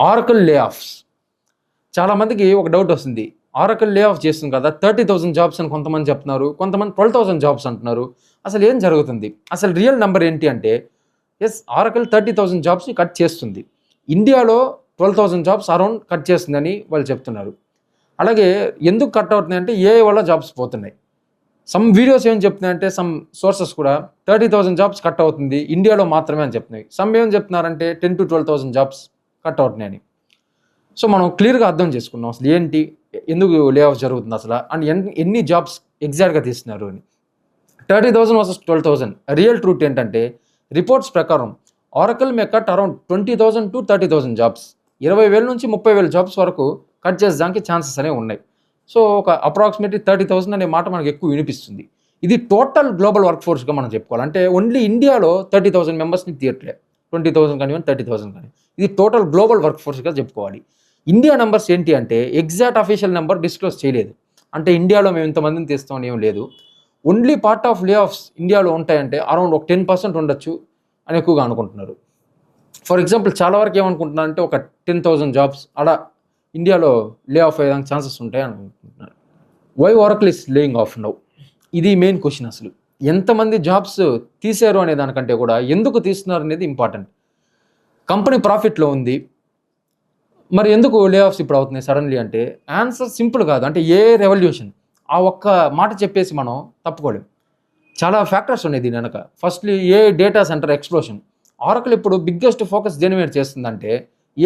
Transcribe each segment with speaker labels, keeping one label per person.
Speaker 1: Oracle లే offs. చాలామందికి ఒక డౌట్ వస్తుంది. ఆరకల్ లే ఆఫ్ చేస్తుంది కదా, 30,000 జాబ్స్ అని కొంతమంది చెప్తున్నారు, కొంతమంది 12,000 జాబ్స్ అంటున్నారు. అసలు ఏం జరుగుతుంది? అసలు రియల్ నెంబర్ ఏంటి అంటే, ఆరకల్ 30,000 జాబ్స్ని కట్ చేస్తుంది. ఇండియాలో 12,000 జాబ్స్ అరౌండ్ కట్ చేస్తుందని వాళ్ళు చెప్తున్నారు. అలాగే ఎందుకు కట్ అవుతున్నాయి అంటే ఏఐ వల్ల జాబ్స్ పోతున్నాయి. సమ్ వీడియోస్ ఏం చెప్తున్నాయంటే, సమ్ సోర్సెస్ కూడా 30,000 జాబ్స్ కట్ అవుతుంది ఇండియాలో మాత్రమే అని చెప్తున్నాయి. సమ్ ఏం చెప్తున్నారంటే 10,000 to 12,000 జాబ్స్ కట్ అవుతున్నాయని. సో మనం క్లియర్గా అర్థం చేసుకున్నాం అసలు ఏంటి, ఎందుకు లే ఆఫ్ జరుగుతుంది అసలు, అండ్ ఎన్ని జాబ్స్ ఎగ్జాక్ట్గా తీస్తున్నారు అని. 30,000 వర్సెస్ 12,000. రియల్ ట్రూత్ ఏంటంటే, రిపోర్ట్స్ ప్రకారం oracle May cut around 20,000 to 30,000 jobs. 20,000 నుంచి 30,000 జాబ్స్ వరకు కట్ చేసేదానికి ఛాన్సెస్ అనేవి ఉన్నాయి. సో ఒక అప్రాక్సిమేట్లీ 30,000 అనే మాట మనకు ఎక్కువ వినిపిస్తుంది. ఇది టోటల్ గ్లోబల్ వర్క్ ఫోర్స్గా మనం చెప్పుకోవాలి. అంటే ఓన్లీ ఇండియాలో 30,000 మెంబర్స్ని తీయట్లే, 20,000 కానివ్వండి 30,000 కానీ, ఇది టోటల్ గ్లోబల్ వర్క్ ఫోర్స్గా చెప్పుకోవాలి. ఇండియా నెంబర్స్ ఏంటి అంటే ఎగ్జాక్ట్ అఫీషియల్ నెంబర్ డిస్క్లోజ్ చేయలేదు. అంటే ఇండియాలో మేము ఇంతమందిని తీస్తామని ఏం లేదు. ఓన్లీ పార్ట్ ఆఫ్ లే ఆఫ్స్ ఇండియాలో ఉంటాయంటే అరౌండ్ ఒక 10% ఉండొచ్చు అని ఎక్కువగా అనుకుంటున్నారు. ఫర్ ఎగ్జాంపుల్ చాలా వరకు ఏమనుకుంటున్నారు అంటే ఒక 10,000 జాబ్స్ అలా ఇండియాలో లే ఆఫ్ అయ్యేదానికి ఛాన్సెస్ ఉంటాయి అనుకుంటున్నారు. Why Oracle is laying off now? ఇది మెయిన్ క్వశ్చన్. అసలు ఎంతమంది జాబ్స్ తీశారు అనే దానికంటే కూడా ఎందుకు తీస్తున్నారు అనేది ఇంపార్టెంట్. కంపెనీ ప్రాఫిట్లో ఉంది, మరి ఎందుకు లే ఆఫ్స్ ఇప్పుడు అవుతున్నాయి సడన్లీ అంటే ఆన్సర్ సింపుల్ కాదు. అంటే ఏ రెవల్యూషన్, ఆ ఒక్క మాట చెప్పేసి మనం తప్పుకోలేం. చాలా ఫ్యాక్టర్స్ ఉన్నాయి దీని వెనక. Firstly a data centre explosion. Oracle ఇప్పుడు బిగ్గెస్ట్ ఫోకస్ దేని మీద చేస్తుందంటే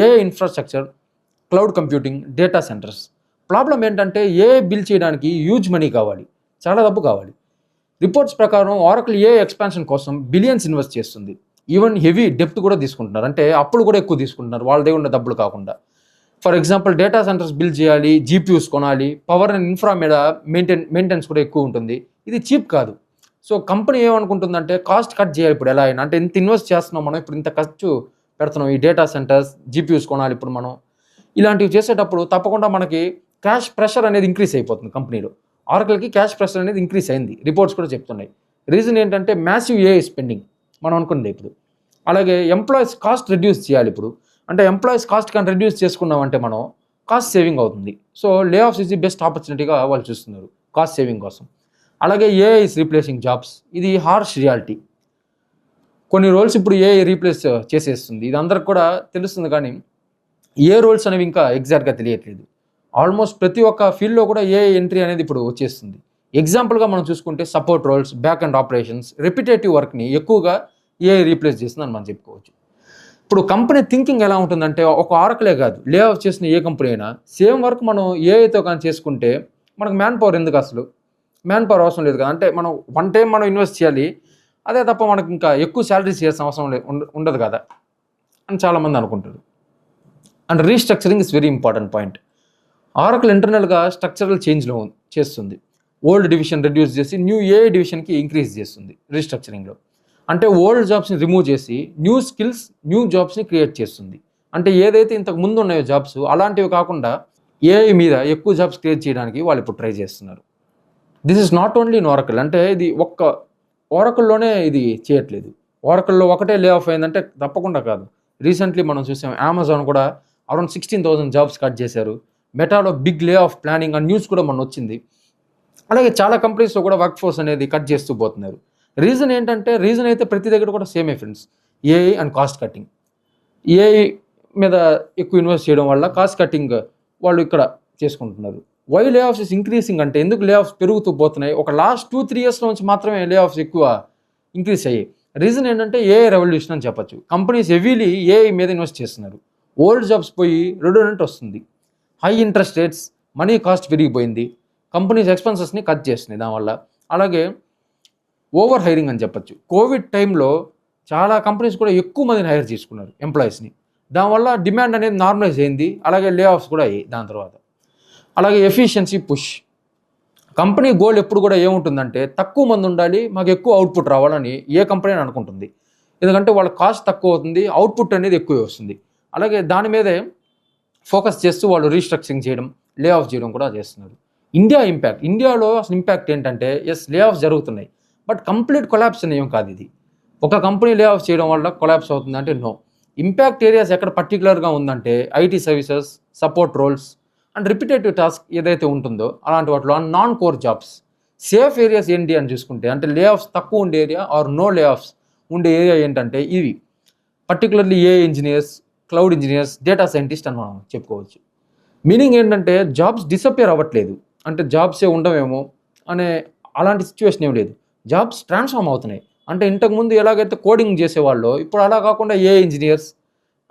Speaker 1: a infrastructure, cloud computing, data centres. Problem ఏంటంటే ఏ బిల్ చేయడానికి హ్యూజ్ మనీ కావాలి, చాలా డబ్బు కావాలి. రిపోర్ట్స్ ప్రకారం ఆరకల్ ఏ ఎక్స్పాన్షన్ కోసం బిలియన్స్ ఇన్వెస్ట్ చేస్తుంది. ఈవెన్ హెవీ డెప్త్ కూడా తీసుకుంటున్నారు, అంటే అప్పులు కూడా ఎక్కువ తీసుకుంటున్నారు వాళ్ళ దగ్గర ఉన్న డబ్బులు కాకుండా. For example data centres build చేయాలి, జీపీయూస్ కొనాలి, పవర్ అండ్ ఇన్ఫ్రా మీద మెయింటెనెన్స్ కూడా ఎక్కువ ఉంటుంది. ఇది చీప్ కాదు. సో కంపెనీ ఏమనుకుంటుందంటే కాస్ట్ కట్ చేయాలి ఇప్పుడు ఎలా అయినా. అంటే ఇంత ఇన్వెస్ట్ చేస్తున్నాం మనం, ఇప్పుడు ఇంత ఖర్చు పెడుతున్నాం ఈ డేటా సెంటర్స్, జీపీయూస్ కొనాలి ఇప్పుడు మనం. ఇలాంటివి చేసేటప్పుడు తప్పకుండా మనకి క్యాష్ ప్రెషర్ అనేది ఇంక్రీస్ అయిపోతుంది కంపెనీలో. ఆరకల్కి క్యాష్ ప్రెషర్ అనేది ఇంక్రీస్ అయింది, రిపోర్ట్స్ కూడా చెప్తున్నాయి. రీజన్ ఏంటంటే మ్యాసివ్ ఏఐ స్పెండింగ్ మనం అనుకుంది ఇప్పుడు. అలాగే ఎంప్లాయీస్ కాస్ట్ రెడ్యూస్ చేయాలి ఇప్పుడు. అంటే ఎంప్లాయీస్ కాస్ట్ కానీ రెడ్యూస్ చేసుకున్నామంటే మనం కాస్ట్ సేవింగ్ అవుతుంది. సో లే ఆఫ్స్ ఈజ్ ది బెస్ట్ ఆపర్చునిటీగా వాళ్ళు చూస్తున్నారు కాస్ట్ సేవింగ్ కోసం. అలాగే ఏఐ ఇస్ రీప్లేసింగ్ జాబ్స్. ఇది హార్ష్ రియాలిటీ. కొన్ని రోల్స్ ఇప్పుడు ఏఐ రీప్లేస్ చేసేస్తుంది, ఇది అందరికి కూడా తెలుస్తుంది. కానీ ఏ రోల్స్ అనేవి ఇంకా ఎగ్జాక్ట్గా తెలియట్లేదు. ఆల్మోస్ట్ ప్రతి ఒక్క ఫీల్డ్లో కూడా ఏఐ ఎంట్రీ అనేది ఇప్పుడు వచ్చేస్తుంది. ఎగ్జాంపుల్గా మనం చూసుకుంటే support roles, back and operations, repetitive వర్క్ని ఎక్కువగా ఏఐ రీప్లేస్ చేస్తుందని మనం చెప్పుకోవచ్చు. ఇప్పుడు కంపెనీ థింకింగ్ ఎలా ఉంటుందంటే, ఒక ఆరకలే కాదు, లే ఆఫ్ చేసిన ఏ కంపెనీ అయినా సేమ్ వర్క్ మనం ఏఐతో కానీ చేసుకుంటే మనకు మ్యాన్ పవర్ ఎందుకు, అసలు మ్యాన్ పవర్ అవసరం లేదు కదా. అంటే మనం వన్ టైం మనం ఇన్వెస్ట్ చేయాలి, అదే తప్ప మనకు ఇంకా ఎక్కువ శాలరీస్ చేయాల్సిన అవసరం ఉండదు కదా అని చాలామంది అనుకుంటారు. And restructuring is very important point. Oracle ఇంటర్నల్గా స్ట్రక్చరల్ చేంజ్లో చేస్తుంది. ఓల్డ్ డివిజన్ రెడ్యూస్ చేసి న్యూ ఏఐ డివిజన్కి ఇంక్రీజ్ చేస్తుంది రీస్ట్రక్చరింగ్లో. అంటే ఓల్డ్ జాబ్స్ని రిమూవ్ చేసి న్యూ స్కిల్స్, న్యూ జాబ్స్ని క్రియేట్ చేస్తుంది. అంటే ఏదైతే ఇంతకు ముందు ఉన్నాయో జాబ్స్ అలాంటివి కాకుండా ఏఐ మీద ఎక్కువ జాబ్స్ క్రియేట్ చేయడానికి వాళ్ళు ఇప్పుడు ట్రై చేస్తున్నారు. This is not only in oracle. అంటే ఇది ఒక్క ఆరకల్లోనే ఇది చేయట్లేదు. ఆరకల్లో ఒకటే లే ఆఫ్ అయిందంటే తప్పకుండా కాదు. రీసెంట్లీ మనం చూసాం అమెజాన్ కూడా అరౌండ్ 16,000 జాబ్స్ కట్ చేశారు. మెటాలో big layoff planning and news కూడా మొన్న వచ్చింది. అలాగే చాలా కంపెనీస్లో కూడా వర్క్ ఫోర్స్ అనేది కట్ చేస్తూ పోతున్నారు. రీజన్ ఏంటంటే, రీజన్ అయితే ప్రతి దగ్గర కూడా సేమే friends, AI and cost cutting. AI మీద ఎక్కువ ఇన్వెస్ట్ చేయడం వల్ల కాస్ట్ కటింగ్ వాళ్ళు ఇక్కడ చేసుకుంటున్నారు. వై లే ఆఫ్స్ ఇస్ ఇంక్రీసింగ్ అంటే, ఎందుకు లే ఆఫ్స్ పెరుగుతూ పోతున్నాయి? ఒక లాస్ట్ 2-3 ఇయర్స్ నుంచి మాత్రమే లే ఆఫ్స్ ఎక్కువ ఇంక్రీస్ అయ్యాయి. రీజన్ ఏంటంటే ఏఐ రెవల్యూషన్ అని చెప్పచ్చు. కంపెనీస్ హెవీలీ ఏఐ మీద ఇన్వెస్ట్ చేస్తున్నారు. ఓల్డ్ జాబ్స్ పోయి రెడ్యూడెంట్ వస్తుంది. High interest rates, money cost పెరిగిపోయింది, కంపెనీస్ ఎక్స్పెన్సెస్ని కట్ చేస్తున్నాయి దానివల్ల. అలాగే ఓవర్ హైరింగ్ అని చెప్పచ్చు. కోవిడ్ టైంలో చాలా కంపెనీస్ కూడా ఎక్కువ మందిని హైర్ చేసుకున్నారు ఎంప్లాయీస్ని. దానివల్ల డిమాండ్ అనేది నార్మలైజ్ అయింది. అలాగే లే ఆఫ్స్ కూడా అయ్యాయి దాని తర్వాత. అలాగే ఎఫిషియన్సీ పుష్. కంపెనీ గోల్ ఎప్పుడు కూడా ఏముంటుందంటే తక్కువ మంది ఉండాలి, మాకు ఎక్కువ అవుట్పుట్ రావాలని ఏ కంపెనీ అని అనుకుంటుంది. ఎందుకంటే వాళ్ళ కాస్ట్ తక్కువ అవుతుంది, అవుట్పుట్ అనేది ఎక్కువ వస్తుంది. అలాగే దాని మీదే ఫోకస్ చేస్తూ వాళ్ళు రీస్ట్రక్చరింగ్ చేయడం, లే ఆఫ్ చేయడం కూడా చేస్తున్నారు. ఇండియాలో అసలు ఇంపాక్ట్ ఏంటంటే, లే ఆఫ్స్ జరుగుతున్నాయి, బట్ కంప్లీట్ కొలాప్స్ అనేవి కాదు ఇది. ఒక కంపెనీ లే ఆఫ్ చేయడం వల్ల కొలాప్స్ అవుతుంది అంటే నో. ఇంపాక్ట్ ఏరియాస్ ఎక్కడ పర్టికులర్గా ఉందంటే IT services, support roles and repetitive task ఏదైతే ఉంటుందో అలాంటి వాటిలో non core jobs. Safe areas ఏంటి అని చూసుకుంటే అంటే లే ఆఫ్స్ తక్కువ ఉండే area or no layoffs ఉండే ఏరియా ఏంటంటే ఇవి particularly a engineers, cloud engineers, data scientist అని మనం చెప్పుకోవచ్చు. మీనింగ్ ఏంటంటే జాబ్స్ డిసపియర్ అవ్వట్లేదు, అంటే జాబ్సే ఉండవేమో అనే అలాంటి సిచ్యువేషన్ ఏం లేదు. జాబ్స్ ట్రాన్స్ఫార్మ్ అవుతున్నాయి. అంటే ఇంతకుముందు ఎలాగైతే కోడింగ్ చేసేవాళ్ళో ఇప్పుడు అలా కాకుండా ఏ ఇంజనీర్స్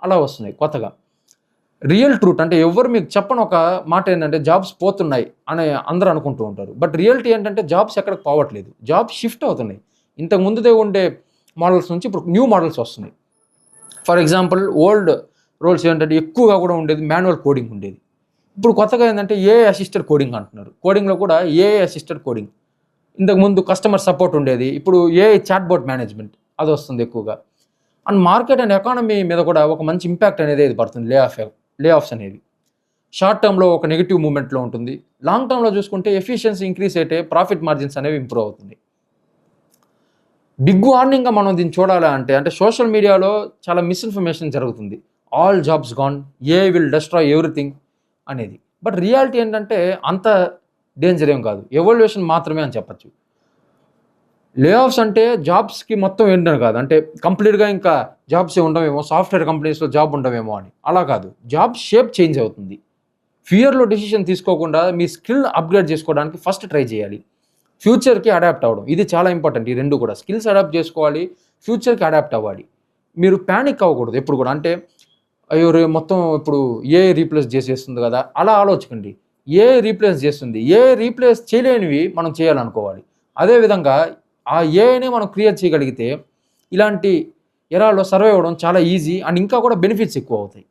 Speaker 1: అలా వస్తున్నాయి కొత్తగా. రియల్ ట్రూత్ అంటే ఎవరు మీకు చెప్పని ఒక మాట ఏంటంటే జాబ్స్ పోతున్నాయి అని అందరూ అనుకుంటూ ఉంటారు. బట్ రియాలిటీ ఏంటంటే జాబ్స్ ఎక్కడికి పోవట్లేదు, జాబ్స్ షిఫ్ట్ అవుతున్నాయి. ఇంతకు ముందుదే ఉండే మోడల్స్ నుంచి ఇప్పుడు న్యూ మోడల్స్ వస్తున్నాయి. ఫర్ ఎగ్జాంపుల్ ఓల్డ్ రోల్స్ ఏంటంటే ఎక్కువగా కూడా ఉండేది మాన్యువల్ కోడింగ్ ఉండేది. ఇప్పుడు కొత్తగా ఏంటంటే ఏఐ అసిస్టెడ్ కోడింగ్ అంటున్నారు. కోడింగ్లో కూడా ఏఐ అసిస్టెడ్ కోడింగ్. ఇంతకుముందు కస్టమర్ సపోర్ట్ ఉండేది, ఇప్పుడు ఏఐ చాట్బోట్ మేనేజ్మెంట్ అది వస్తుంది ఎక్కువగా. అండ్ మార్కెట్ అండ్ ఎకానమీ మీద కూడా ఒక మంచి ఇంపాక్ట్ అనేది ఇది పడుతుంది లే ఆఫ్స్ అనేవి. షార్ట్ టర్మ్లో ఒక నెగిటివ్ మూమెంట్లో ఉంటుంది, లాంగ్ టర్మ్లో చూసుకుంటే ఎఫిషియన్సీ ఇంక్రీజ్ అయితే ప్రాఫిట్ మార్జిన్స్ అనేవి ఇంప్రూవ్ అవుతుంది. బిగ్ వార్నింగ్గా మనం దీన్ని చూడాలా అంటే సోషల్ మీడియాలో చాలా మిస్ఇన్ఫర్మేషన్ జరుగుతుంది. All jobs gone, AI will destroy everything అనేది. బట్ రియాలిటీ ఏంటంటే అంత డేంజర్ ఏం కాదు, ఎవల్యూషన్ మాత్రమే అని చెప్పచ్చు. లే ఆఫ్స్ అంటే జాబ్స్కి మొత్తం ఏంటని కాదు, అంటే కంప్లీట్గా ఇంకా జాబ్సే ఉండవేమో, సాఫ్ట్వేర్ కంపెనీస్లో జాబ్ ఉండవేమో అని అలా కాదు. జాబ్ షేప్ చేంజ్ అవుతుంది. ఫియర్లో డెసిషన్ తీసుకోకుండా మీ స్కిల్ అప్గ్రేడ్ చేసుకోవడానికి ఫస్ట్ ట్రై చేయాలి. ఫ్యూచర్కి అడాప్ట్ అవ్వడం ఇది చాలా ఇంపార్టెంట్. ఈ రెండు కూడా స్కిల్స్ అడాప్ట్ చేసుకోవాలి, ఫ్యూచర్కి అడాప్ట్ అవ్వాలి. మీరు ప్యానిక్ అవ్వకూడదు ఎప్పుడు కూడా. అంటే అయ్యో మొత్తం ఇప్పుడు ఏఐ రీప్లేస్ చేసేస్తుంది కదా అలా ఆలోచకండి. ఏఐ రీప్లేస్ చేస్తుంది, ఏఐ రీప్లేస్ చేయలేనివి మనం చేయాలనుకోవాలి. అదేవిధంగా ఆ ఏఐని మనం క్రియేట్ చేయగలిగితే ఇలాంటి ఎరాలో సర్వే అవ్వడం చాలా ఈజీ అండ్ ఇంకా కూడా బెనిఫిట్స్ ఎక్కువ అవుతాయి.